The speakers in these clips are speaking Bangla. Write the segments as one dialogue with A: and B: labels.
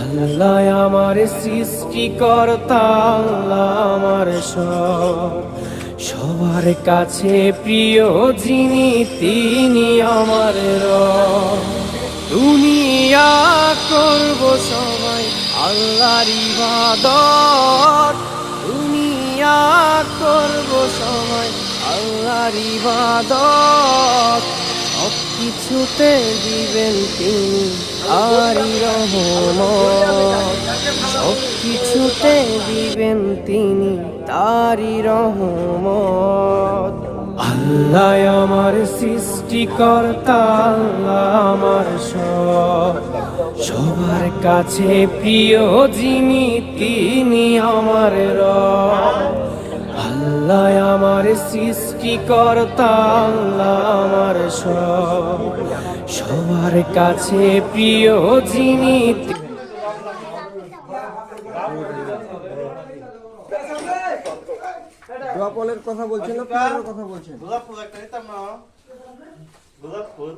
A: আল্লাহ আমার সৃষ্টিকর্তা, আল্লাহ আমার সবার কাছে প্রিয় যিনি তিনি আমার রব। দুনিয়া করব সবাই আল্লাহর ইবাদত, দুনিয়া করব সবাই আল্লাহর ইবাদত। সব কিছুতে দিবেন তিনি আরি রহমত, সব কিছুতে দিবেন তিনি তারি রহমত। আল্লাহ আমার সৃষ্টিকর্তা, আল্লাহ আমার সবার কাছে প্রিয় যিনি তিনি আমার রব। আল্লাহ আমার সৃষ্টিকর্তা, আল্লাহ আমার সবার কাছে প্রিয় যিনি।
B: গোলাপের কথা বলছেন না ফুলের কথা বলছেন?
C: গোলাপ ফুল একটা নিতাম না। গোলাপ ফুল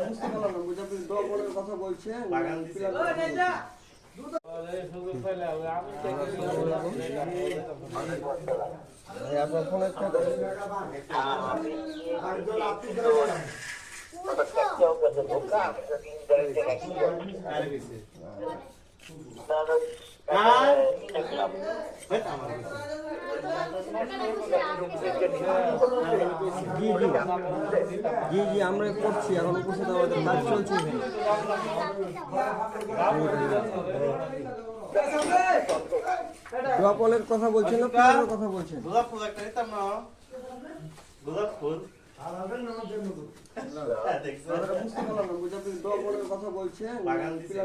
B: বুঝতে পারলাম না, বুঝে আপনি গোলাপের কথা বলছেন
C: বাগান দিছে।
B: আপনার ফোনে জি জি আমরা করছি, এখন উপস্থিত আমাদের কাজ চলছে। গোলাপের কথা বলছেন না ফুলের কথা বলছেন?
C: গোলাপ ফুল একটা নিতাম না। গোলাপ ফুল
B: বুঝতে পারলাম না, বুঝে আপনি গোলাপের কথা বলছেন
C: বাগান দিছে।